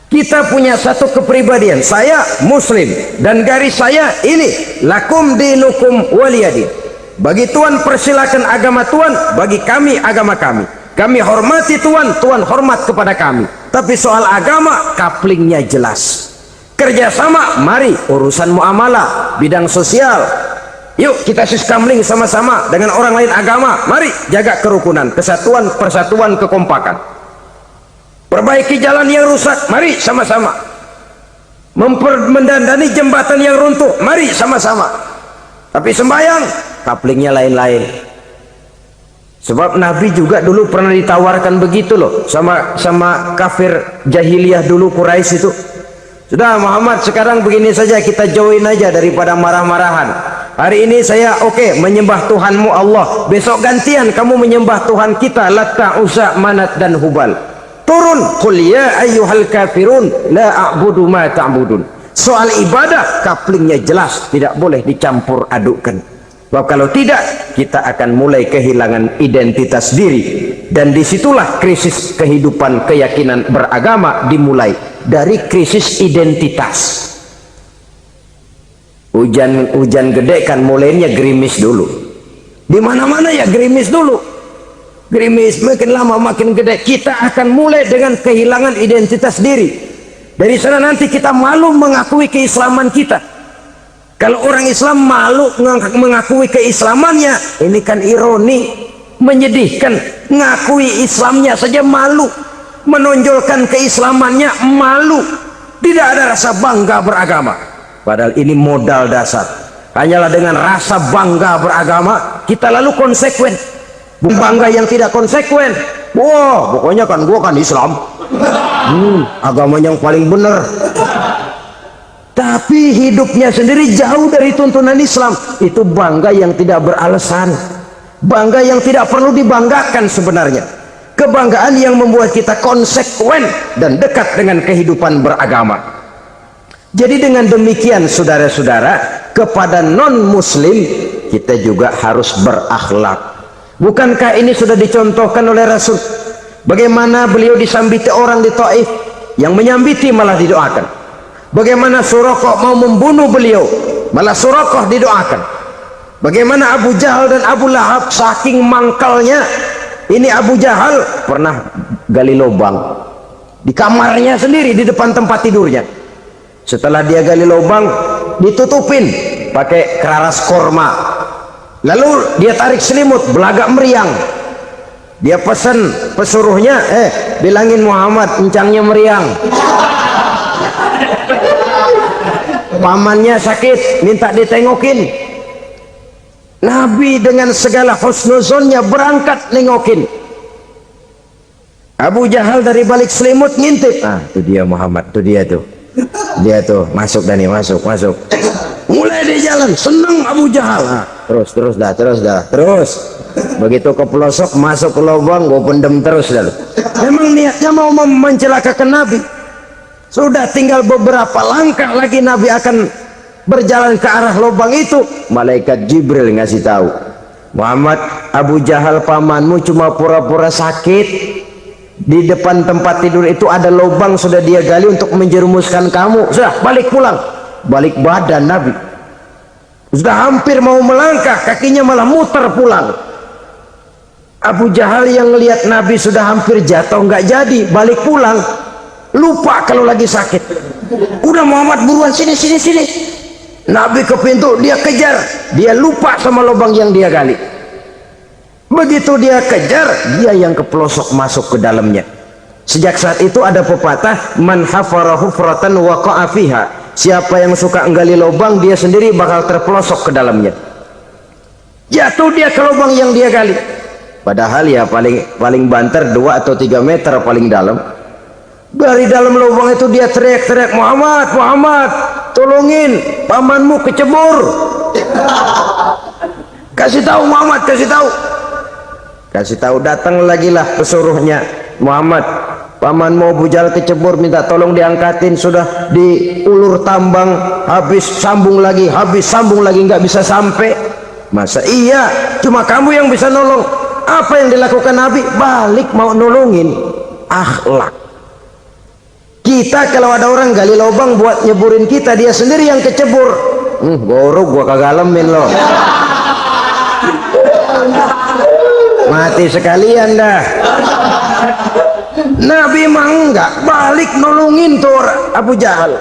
Kita punya satu kepribadian. Saya muslim dan garis saya ini, lakum dinukum waliyadin. Bagi Tuhan persilakan agama Tuhan, bagi kami agama kami. Kami hormati Tuhan, Tuhan hormat kepada kami. Tapi soal agama, kaplingnya jelas. Kerjasama, mari urusan muamalah, bidang sosial. Yuk kita siskamling sama-sama dengan orang lain agama. Mari jaga kerukunan, kesatuan, persatuan, kekompakan. Perbaiki jalan yang rusak, mari sama-sama. Mendandani jembatan yang runtuh, mari sama-sama. Tapi sembahyang, kaplingnya lain-lain. Sebab Nabi juga dulu pernah ditawarkan begitu loh sama kafir jahiliyah dulu, Quraisy itu. Sudah Muhammad, sekarang begini saja, kita jauhin aja daripada marah-marahan. Hari ini saya oke menyembah Tuhanmu Allah, besok gantian kamu menyembah Tuhan kita Latta, Uzza, Manat dan Hubal. Turun, qul ya ayyuhal kafirun la a'budu ma ta'budun. Soal ibadah kaplingnya jelas, tidak boleh dicampur adukkan. Sebab kalau tidak, kita akan mulai kehilangan identitas diri. Dan disitulah krisis kehidupan keyakinan beragama dimulai. Dari krisis identitas. Hujan gede kan mulainya gerimis dulu. Di mana-mana ya gerimis dulu. Gerimis makin lama makin gede. Kita akan mulai dengan kehilangan identitas diri. Dari sana nanti kita malu mengakui keislaman kita. Kalau orang Islam malu mengakui keislamannya, ini kan ironi, menyedihkan. Ngakui Islamnya saja malu, menonjolkan keislamannya malu, tidak ada rasa bangga beragama. Padahal ini modal dasar. Hanyalah dengan rasa bangga beragama kita lalu konsekuen. Bukan bangga yang tidak konsekuen. Wah, pokoknya kan gua kan Islam, agama yang paling benar. Tapi hidupnya sendiri jauh dari tuntunan Islam. Itu bangga yang tidak beralasan, bangga yang tidak perlu dibanggakan sebenarnya. Kebanggaan yang membuat kita konsekuen dan dekat dengan kehidupan beragama. Jadi dengan demikian saudara-saudara, kepada non muslim kita juga harus berakhlak. Bukankah ini sudah dicontohkan oleh Rasul? Bagaimana beliau disambiti orang di Taif, yang menyambiti malah didoakan. Bagaimana Suraqah mau membunuh beliau, malah Suraqah didoakan. Bagaimana Abu Jahal dan Abu Lahab saking mangkalnya. Ini Abu Jahal pernah gali lubang di kamarnya sendiri, di depan tempat tidurnya. Setelah dia gali lubang, ditutupin pakai keraras korma. Lalu dia tarik selimut, belagak meriang. Dia pesan pesuruhnya, bilangin Muhammad encangnya meriang. Pamannya sakit, minta ditengokin. Nabi dengan segala husnuzonnya berangkat nengokin. Abu Jahal dari balik selimut ngintip. Ah, itu dia Muhammad, itu dia tuh. Dia tuh, masuk Dani, masuk. Mulai di jalan, seneng Abu Jahal. Nah, terus dah. Begitu ke pelosok, masuk ke lubang, gue pendem terus dah. Memang niatnya mau mencelakakan Nabi. Sudah tinggal beberapa langkah lagi Nabi akan berjalan ke arah lubang itu. Malaikat Jibril ngasih tahu, Muhammad, Abu Jahal pamanmu cuma pura-pura sakit. Di depan tempat tidur itu ada lubang sudah dia gali untuk menjerumuskan kamu. Sudah balik pulang. Balik badan Nabi. Sudah hampir mau melangkah, kakinya malah muter pulang. Abu Jahal yang lihat Nabi sudah hampir jatuh nggak jadi, balik pulang. Lupa kalau lagi sakit. Udah Muhammad buruan sini. Nabi ke pintu, dia kejar. Dia lupa sama lubang yang dia gali. Begitu dia kejar, dia yang ke pelosok masuk ke dalamnya. Sejak saat itu ada pepatah, man hafara hufratan waqa'a fiha. Siapa yang suka nggali lubang, dia sendiri bakal terpelosok ke dalamnya. Jatuh dia ke lubang yang dia gali. Padahal ya paling banter 2 atau 3 meter paling dalam. Dari dalam lubang itu dia teriak-teriak, Muhammad, tolongin, pamanmu kecebur. Kasih tahu Muhammad, kasih tahu. Datang lagi lah pesuruhnya, Muhammad, pamanmu Abu Jahal kecebur, minta tolong diangkatin. Sudah diulur tambang, habis sambung lagi, nggak bisa sampai. Masa iya cuma kamu yang bisa nolong? Apa yang dilakukan Nabi? Balik mau nolongin. Akhlak. Kita kalau ada orang gali lubang buat nyeburin kita, dia sendiri yang kecebur. Gorok gua kagak lemin loh. Mati sekalian dah. Nabi mah enggak, balik nolongin tuh Abu Jahal.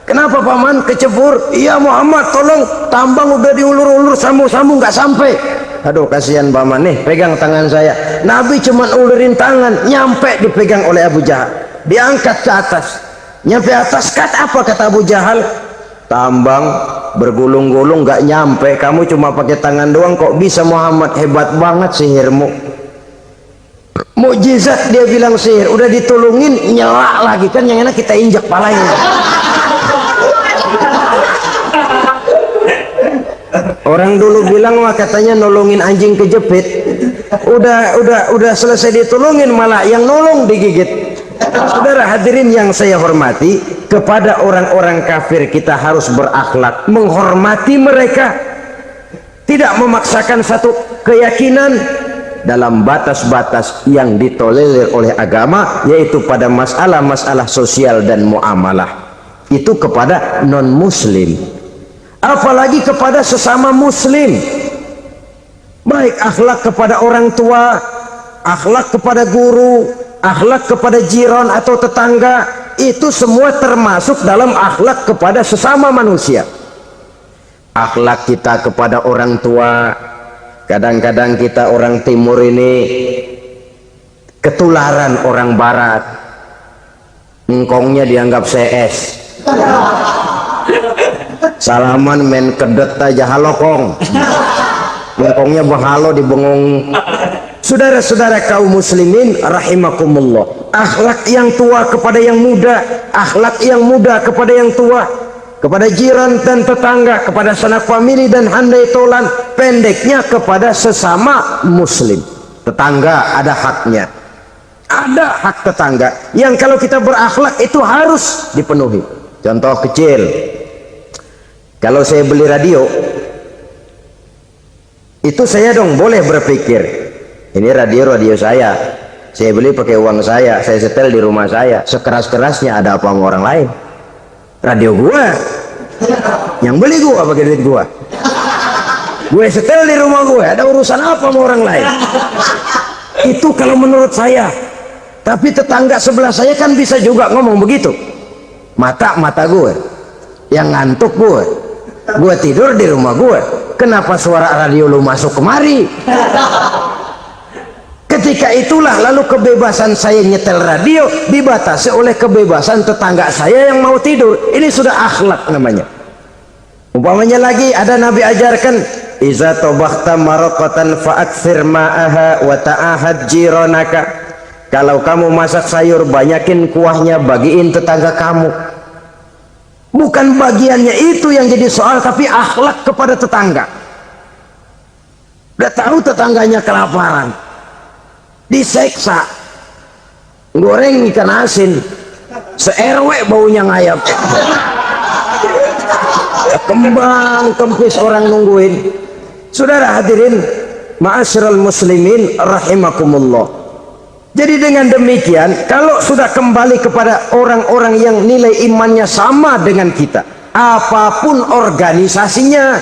Kenapa paman kecebur? Iya Muhammad, tolong, tambang udah diulur-ulur, sambung nggak sampai. Aduh kasihan paman, nih pegang tangan saya. Nabi cuma ulurin tangan, nyampe dipegang oleh Abu Jahal, diangkat ke atas. Nyampe atas, kata apa kata Abu Jahal? Tambang bergulung-gulung nggak nyampe, kamu cuma pakai tangan doang kok bisa Muhammad, hebat banget sihirmu. Mukjizat dia bilang sihir, udah ditolongin nyela lagi, kan yang enak kita injak palanya. Orang dulu bilang wah katanya nolongin anjing kejepit, udah selesai ditolongin malah yang nolong digigit. Saudara hadirin yang saya hormati, kepada orang-orang kafir kita harus berakhlak, menghormati mereka, tidak memaksakan satu keyakinan dalam batas-batas yang ditolerir oleh agama, yaitu pada masalah-masalah sosial dan muamalah. Itu kepada non-muslim, apalagi kepada sesama muslim. Baik akhlak kepada orang tua, akhlak kepada guru, akhlak kepada jiran atau tetangga, itu semua termasuk dalam akhlak kepada sesama manusia. Akhlak kita kepada orang tua, kadang-kadang kita orang timur ini ketularan orang barat. Engkongnya dianggap CS, salaman main kedet aja halokong, engkongnya bahalo di bengong. Saudara-saudara kaum muslimin rahimakumullah, akhlak yang tua kepada yang muda, akhlak yang muda kepada yang tua, kepada jiran dan tetangga, kepada sanak famili dan handai tolan, pendeknya kepada sesama muslim. Tetangga ada haknya, ada hak tetangga yang kalau kita berakhlak itu harus dipenuhi. Contoh kecil, kalau saya beli radio, itu saya dong boleh berpikir, ini radio saya beli pakai uang saya setel di rumah saya, sekeras-kerasnya ada apa sama orang lain? Radio gua, yang beli gua pakai duit gua, gue setel di rumah gue, ada urusan apa sama orang lain? Itu kalau menurut saya. Tapi tetangga sebelah saya kan bisa juga ngomong begitu. Mata gue yang ngantuk, gue tidur di rumah gue, kenapa suara radio lu masuk kemari? ketika itulah lalu kebebasan saya nyetel radio dibatasi oleh kebebasan tetangga saya yang mau tidur. Ini sudah akhlak namanya. Umpamanya lagi ada Nabi ajarkan, iza tobakhta maraqatan fa'akthir ma'aha wa ta'ahad jiranaka. Kalau kamu masak sayur, banyakin kuahnya, bagiin tetangga kamu. Bukan bagiannya itu yang jadi soal, tapi akhlak kepada tetangga. Udah tahu tetangganya kelaparan, diseksa, goreng ikan asin, se-RW baunya ngayap, kembang kempis orang nungguin. Saudara hadirin ma'asyiral muslimin rahimakumullah. Jadi dengan demikian, kalau sudah kembali kepada orang-orang yang nilai imannya sama dengan kita, apapun organisasinya,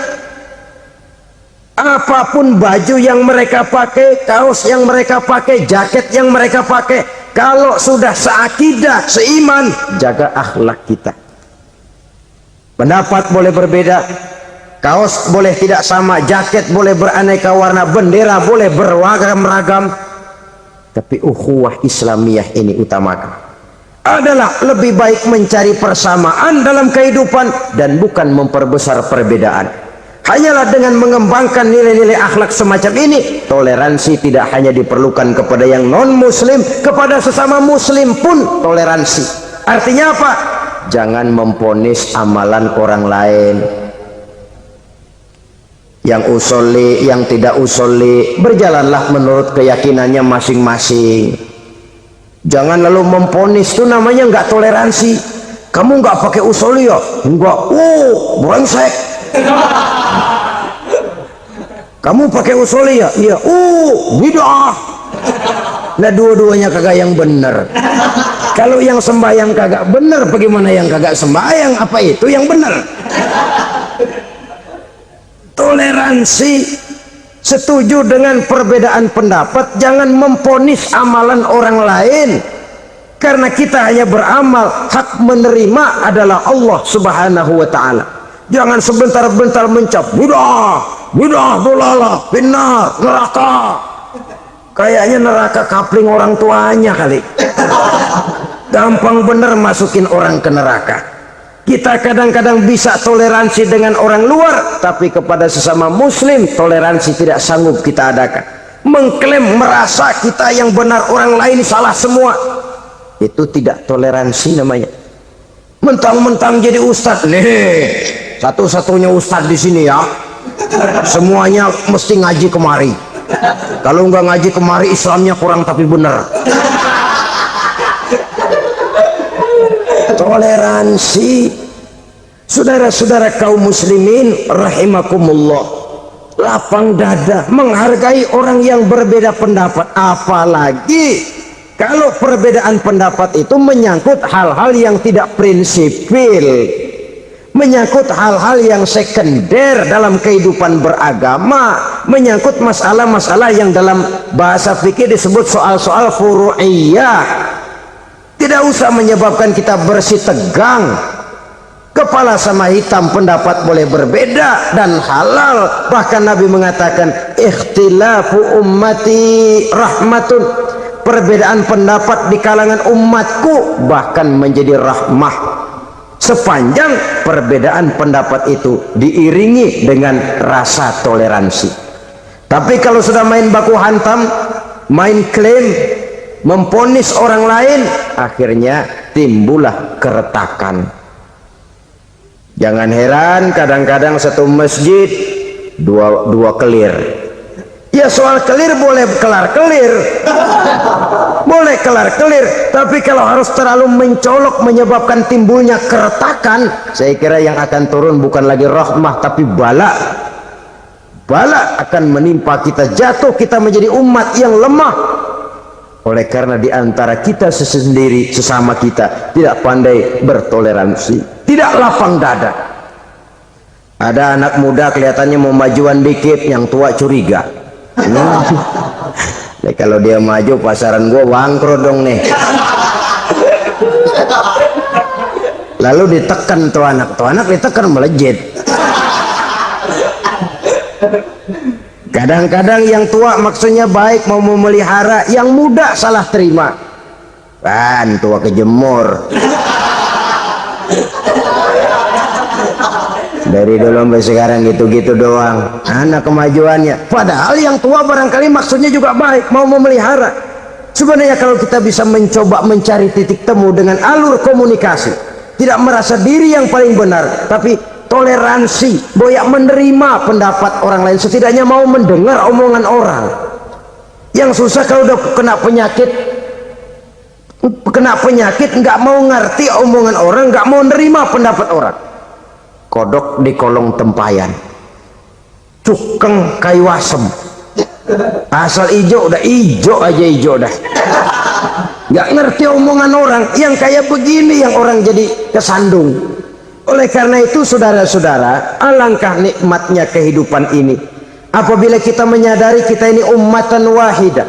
apapun baju yang mereka pakai, kaos yang mereka pakai, jaket yang mereka pakai, kalau sudah seakidah, seiman, jaga akhlak kita. Pendapat boleh berbeda, kaos boleh tidak sama, jaket boleh beraneka warna, bendera boleh beragam-ragam, tapi ukhuwah Islamiyah ini utamakan. Adalah lebih baik mencari persamaan dalam kehidupan dan bukan memperbesar perbedaan. Hanyalah dengan mengembangkan nilai-nilai akhlak semacam ini, toleransi tidak hanya diperlukan kepada yang non-muslim, kepada sesama muslim pun toleransi. Artinya apa? Jangan memponis amalan orang lain. Yang usolli, yang tidak usolli, berjalanlah menurut keyakinannya masing-masing. Jangan lalu memponis, itu namanya nggak toleransi. Kamu nggak pakai usolli ya? Enggak. Brengsek. Kamu pakai usolli ya? Iya. Bid'ah. Nah, dua-duanya kagak yang benar. Kalau yang sembahyang kagak benar, bagaimana yang kagak sembahyang? Apa itu yang benar? Toleransi, setuju dengan perbedaan pendapat, jangan memponis amalan orang lain, karena kita hanya beramal, hak menerima adalah Allah subhanahu wa ta'ala. Jangan sebentar-bentar mencap bidah dolalah, benar, neraka. Kayaknya neraka kapling orang tuanya kali. Gampang bener masukin orang ke neraka. Kita kadang-kadang bisa toleransi dengan orang luar, tapi kepada sesama muslim toleransi tidak sanggup kita adakan. Mengklaim merasa kita yang benar, orang lain salah semua, itu tidak toleransi namanya. Mentang-mentang jadi ustadz, nih satu-satunya ustadz di sini ya, semuanya mesti ngaji kemari. Kalau nggak ngaji kemari Islamnya kurang tapi benar. Toleransi. Saudara-saudara kaum muslimin rahimakumullah, lapang dada menghargai orang yang berbeda pendapat, apalagi kalau perbedaan pendapat itu menyangkut hal-hal yang tidak prinsipil, menyangkut hal-hal yang sekunder dalam kehidupan beragama, menyangkut masalah-masalah yang dalam bahasa fikih disebut soal-soal furu'iyah. Tidak usah menyebabkan kita bersih tegang. Kepala sama hitam pendapat boleh berbeda dan halal. Bahkan Nabi mengatakan ikhtilafu ummati rahmatun, perbedaan pendapat di kalangan umatku bahkan menjadi rahmah, sepanjang perbedaan pendapat itu diiringi dengan rasa toleransi. Tapi kalau sudah main baku hantam, main klaim, memponis orang lain, akhirnya timbullah keretakan. Jangan heran kadang-kadang satu masjid dua kelir. Ya soal kelir boleh kelar-kelir, boleh kelar-kelir, tapi kalau harus terlalu mencolok menyebabkan timbulnya keretakan, saya kira yang akan turun bukan lagi rahmah tapi bala. Bala akan menimpa kita, jatuh kita menjadi umat yang lemah. Oleh karena diantara kita sendiri, sesama kita tidak pandai bertoleransi, tidak lapang dada. Ada anak muda kelihatannya mau majuan dikit, yang tua curiga. Nih, kalau dia maju pasaran gua bangkrut dong nih. Lalu ditekan tuh anak ditekan melejit. Kadang-kadang yang tua maksudnya baik, mau memelihara, yang muda salah terima. Kan tua kejemur. Dari dulu sampai sekarang gitu-gitu doang. Anak kemajuannya. Padahal yang tua barangkali maksudnya juga baik, mau memelihara. Sebenarnya kalau kita bisa mencoba mencari titik temu dengan alur komunikasi, tidak merasa diri yang paling benar, tapi toleransi, boyak menerima pendapat orang lain, setidaknya mau mendengar omongan orang. Yang susah kalau udah kena penyakit nggak mau ngerti omongan orang, nggak mau nerima pendapat orang. Kodok di kolong tempayan, cukeng kayu asem, asal ijo udah ijo aja, ijo dah. Nggak ngerti omongan orang, yang kayak begini yang orang jadi kesandung. Oleh karena itu saudara-saudara, alangkah nikmatnya kehidupan ini apabila kita menyadari kita ini ummatan wahidah,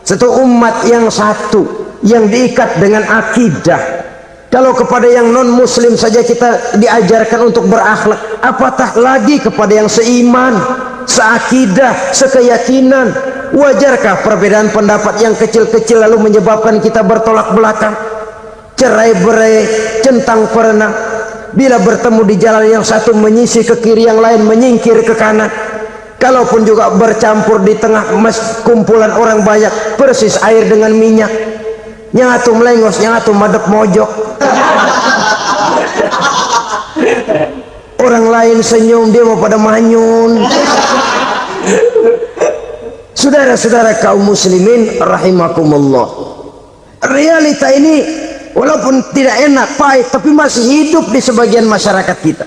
satu umat yang satu, yang diikat dengan akidah. Kalau kepada yang non muslim saja kita diajarkan untuk berakhlak, apatah lagi kepada yang seiman, seakidah, sekeyakinan. Wajarkah perbedaan pendapat yang kecil-kecil lalu menyebabkan kita bertolak belakang, cerai-berai, centang perenang? Bila bertemu di jalan yang satu menyisih ke kiri, yang lain menyingkir ke kanan. Kalaupun juga bercampur di tengah kumpulan orang banyak, persis air dengan minyak. Yang atu melengos, yang atu madep mojok. Orang lain senyum, dia mau pada manyun. Saudara-saudara kaum muslimin rahimakumullah, realita ini walaupun tidak enak, pahit, tapi masih hidup di sebagian masyarakat kita.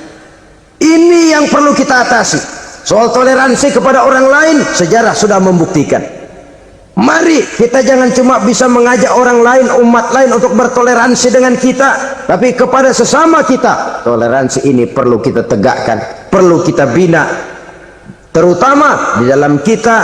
Ini yang perlu kita atasi. Soal toleransi kepada orang lain, sejarah sudah membuktikan. Mari kita jangan cuma bisa mengajak orang lain, umat lain untuk bertoleransi dengan kita, tapi kepada sesama kita. Toleransi ini perlu kita tegakkan, perlu kita bina, terutama di dalam kita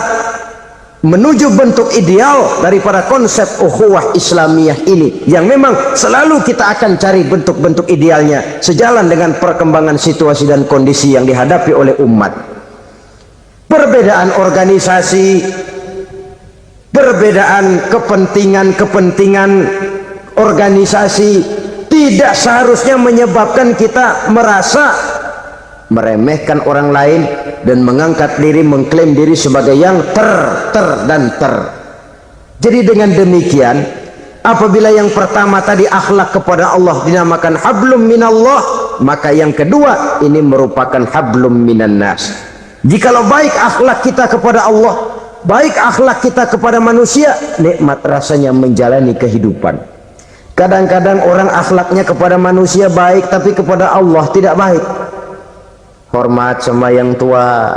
menuju bentuk ideal daripada konsep ukhuwah Islamiyah ini, yang memang selalu kita akan cari bentuk-bentuk idealnya sejalan dengan perkembangan situasi dan kondisi yang dihadapi oleh umat. Perbedaan organisasi, perbedaan kepentingan organisasi tidak seharusnya menyebabkan kita merasa meremehkan orang lain dan mengangkat diri, mengklaim diri sebagai yang ter. Jadi dengan demikian, apabila yang pertama tadi akhlak kepada Allah dinamakan hablum minallah, maka yang kedua ini merupakan hablum minan nas. Jikalau baik akhlak kita kepada Allah, baik akhlak kita kepada manusia, nikmat rasanya menjalani kehidupan. Kadang-kadang orang akhlaknya kepada manusia baik, tapi kepada Allah tidak baik. Hormat sama yang tua,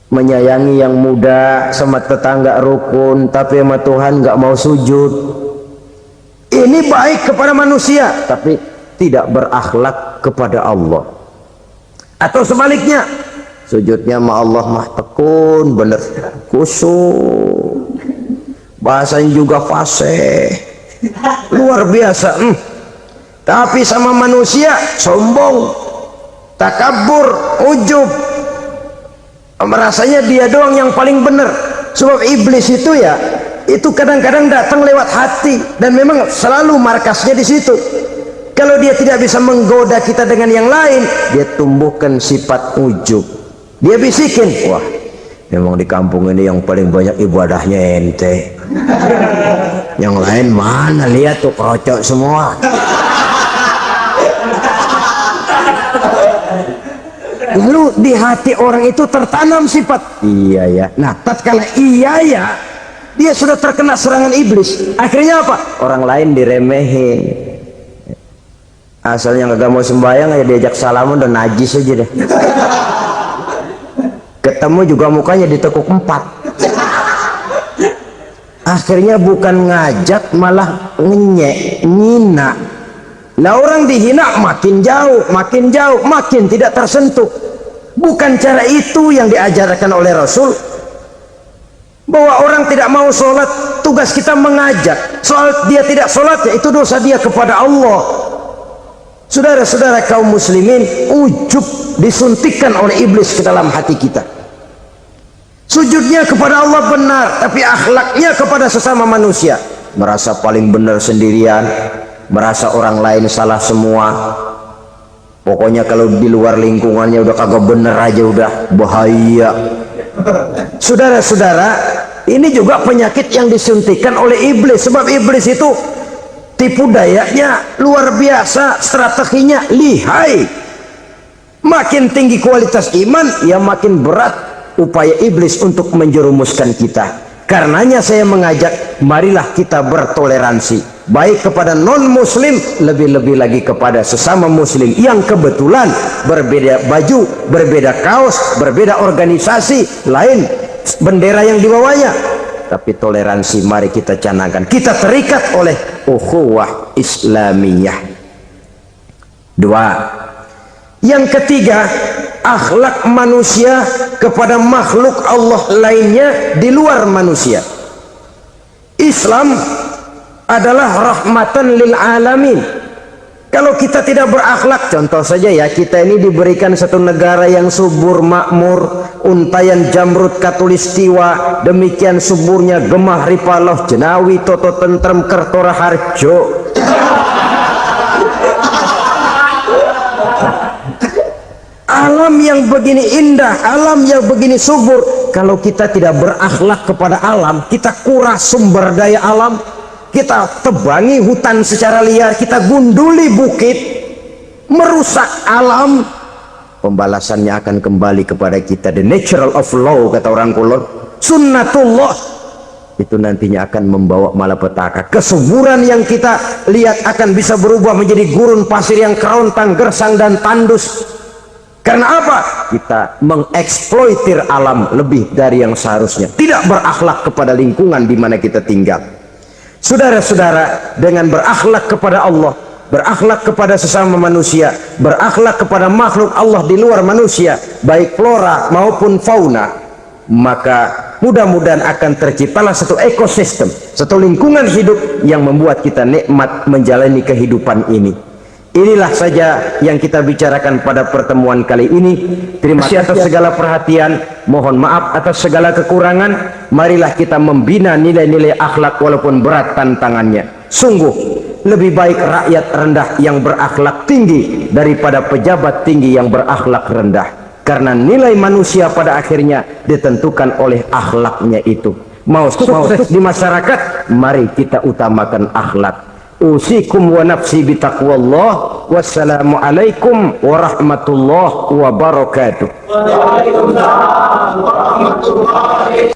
menyayangi yang muda, sama tetangga rukun, tapi sama Tuhan nggak mau sujud. Ini baik kepada manusia, tapi tidak berakhlak kepada Allah. Atau sebaliknya, sujudnya sama Allah mah tekun, bener, khusyuk, bahasanya juga fasih, luar biasa. Tapi sama manusia sombong, takabur, ujub, merasanya dia doang yang paling benar. Sebab iblis itu ya, itu kadang-kadang datang lewat hati, dan memang selalu markasnya di situ. Kalau dia tidak bisa menggoda kita dengan yang lain, dia tumbuhkan sifat ujub. Dia bisikin, wah memang di kampung ini yang paling banyak ibadahnya ente, yang lain mana, lihat tuh kerocok semua. Lalu di hati orang itu tertanam sifat iya ya. Nah tatkala iya ya, dia sudah terkena serangan iblis. Akhirnya apa? Orang lain diremehin. Asalnya nggak mau sembahyang ya diajak salaman dan najis aja deh. Ketemu juga mukanya ditekuk 4. Akhirnya bukan ngajak malah ngenyek, nyina. Nah orang dihina makin jauh, makin tidak tersentuh. Bukan cara itu yang diajarkan oleh Rasul. Bahwa orang tidak mau sholat, tugas kita mengajak. Soal dia tidak sholat, ya itu dosa dia kepada Allah. Saudara-saudara kaum muslimin, ujub disuntikkan oleh iblis ke dalam hati kita. Sujudnya kepada Allah benar, tapi akhlaknya kepada sesama manusia merasa paling benar sendirian, merasa orang lain salah semua. Pokoknya kalau di luar lingkungannya udah kagak bener aja udah bahaya. Saudara-saudara, ini juga penyakit yang disuntikan oleh iblis. Sebab iblis itu tipu dayanya luar biasa, strateginya lihai. Makin tinggi kualitas iman, ya makin berat upaya iblis untuk menjerumuskan kita. Karenanya saya mengajak, marilah kita bertoleransi, baik kepada non muslim, lebih-lebih lagi kepada sesama muslim yang kebetulan berbeda baju, berbeda kaos, berbeda organisasi, lain bendera yang dibawanya. Tapi toleransi mari kita canangkan. Kita terikat oleh ukhuwah Islamiyah. 2. Yang ketiga, akhlak manusia kepada makhluk Allah lainnya di luar manusia. Islam adalah rahmatan lil alamin. Kalau kita tidak berakhlak, contoh saja ya, kita ini diberikan satu negara yang subur makmur, untayan jamrut katulistiwa, demikian suburnya gemah ripaloh jenawi toto tentrem kertora harjo. Alam yang begini indah, alam yang begini subur, kalau kita tidak berakhlak kepada alam, kita kuras sumber daya alam, kita tebangi hutan secara liar, kita gunduli bukit, merusak alam, pembalasannya akan kembali kepada kita. The natural of law, kata orang kulon, sunnatullah, itu nantinya akan membawa malapetaka. Kesuburan yang kita lihat akan bisa berubah menjadi gurun pasir yang kerontang, gersang dan tandus. Karena apa? Kita mengeksploitir alam lebih dari yang seharusnya, tidak berakhlak kepada lingkungan di mana kita tinggal. Saudara-saudara, dengan berakhlak kepada Allah, berakhlak kepada sesama manusia, berakhlak kepada makhluk Allah di luar manusia, baik flora maupun fauna, maka mudah-mudahan akan terciptalah satu ekosistem, satu lingkungan hidup yang membuat kita nikmat menjalani kehidupan ini. Inilah saja yang kita bicarakan pada pertemuan kali ini. Terima kasih atas segala perhatian, mohon maaf atas segala kekurangan. Marilah kita membina nilai-nilai akhlak walaupun berat tantangannya. Sungguh lebih baik rakyat rendah yang berakhlak tinggi daripada pejabat tinggi yang berakhlak rendah. Karena nilai manusia pada akhirnya ditentukan oleh akhlaknya itu. Mau sukses di masyarakat, mari kita utamakan akhlak. Usikum wa nafsi bitaqwallah. Wassalamualaikum warahmatullahi wabarakatuh. Waalaikumsalam warahmatullahi